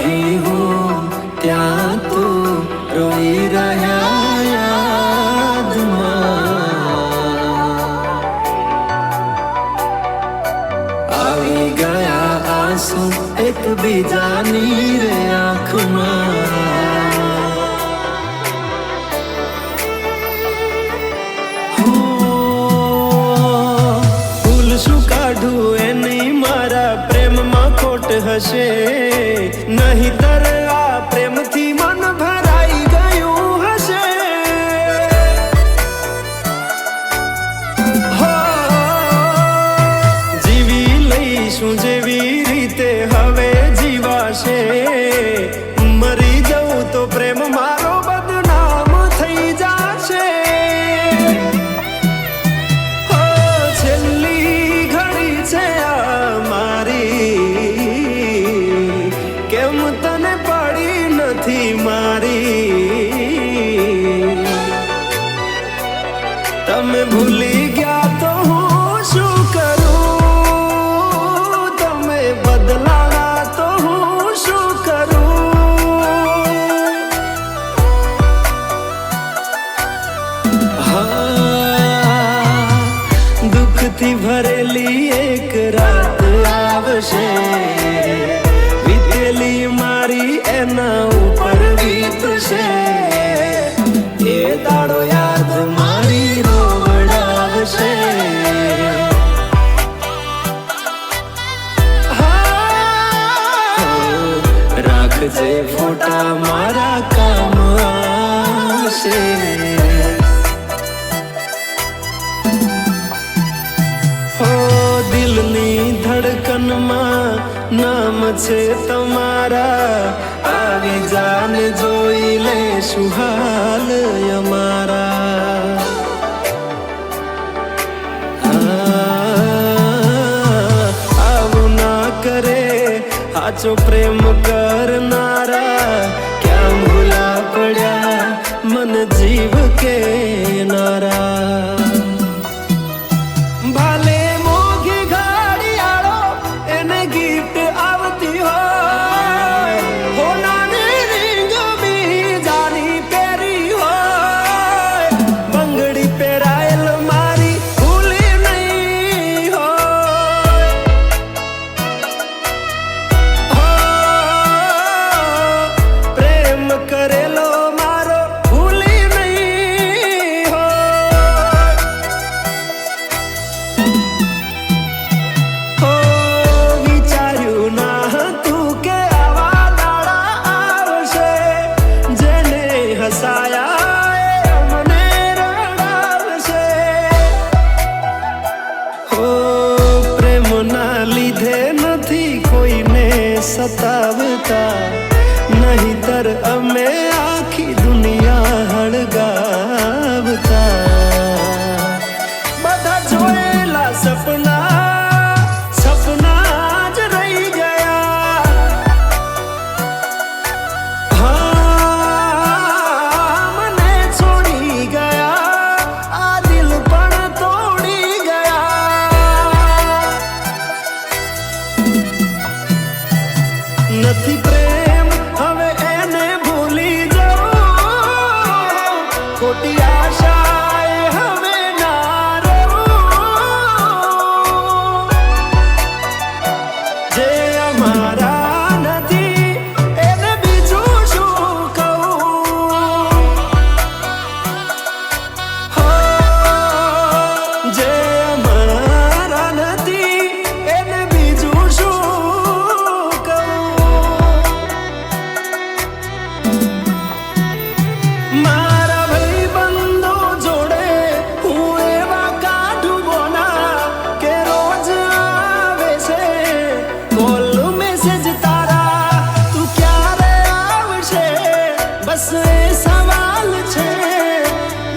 नहीं हूँ ત્યાં તું રોઈ રહ્યા યાદમાં આવી ગયા આંસુ એકબીજાની રે આંખમાં ફૂલ શું કાઢું એની મારા પ્રેમમાં ખોટ હશે નહીંતર આ પ્રેમથી મન ભરાઈ ગયું હશે હો જીવી લઈશું જેવી રીતે હવે જીવાશે મરી જવું તો પ્રેમ મારો બદનામ થઈ જાશે હો છેલ્લી ઘડી છે આ મારી કેમ તને પડી નથી મારી તમે ભૂલી ગયા તો હું શું કરું તમે બદલાણા તો હું શું કરું હા દુઃખથી ભરેલી એક રાત આવશે વીતેલી મારી એના ઉપર વીતશે એ દાડો યાદ મારી રોવડાવશે રાખજે ફોટા મારા કામ આવશે હો દિલની ધડકનમાં નામ છે તમારા આવી જાને જોઈ લે શું હાલ અમારા આવું ના કરે સાચો પ્રેમ કરનારા ક્યાં ભૂલા પડ્યા મન જીવ કે નારા ભાલે મોઘી ઘડિયાળો એને ગિફ્ટ આવતી હોય હોનાની રીંગ બીજાની પહેરી હોય બંગડી પહેરાયેલ મારી ભૂલી નહીં હોય પ્રેમ કરેલો મારો ભૂલી નહીં હોય વિચાર્યું ના હતું કે આવા દાડા આવશે જેને હસાયા એ અમને રડાવશે હો પ્રેમના લીધે નથી કોઈને સતાવતા નહીંતર અમે આખી દુનિયા હળગાવતા બધા જોયેલા સપના જ રહી ગયા હા મને છોડી ગયા આ દિલ પણ તોડી ગયા નથી પ્રેમ હવે એને ભૂલી જાઉં ખોટી આશાએ હવે ના રહું જે અમારા નથી એને બીજું શું કહું હો જે અમારા નથી એને બીજું શું મારા ભાઈબંધો જોડે હું એવા કાઢું બોના કે રોજ આવે છે કોલ મેસેજ તારા તું ક્યારે આવશે બસ એ સવાલ છે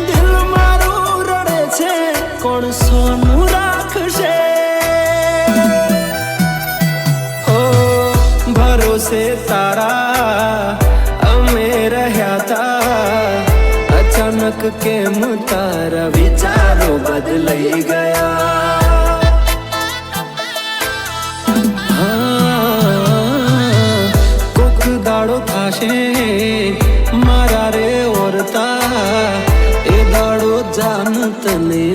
દિલ મારું રડે છે કોણ સોનું રાખશે હો ભરોસે તારા અમે રહ્યા તા અચાનક કેમ તારા વિચારો બદલાઈ ગયા હા કોક તને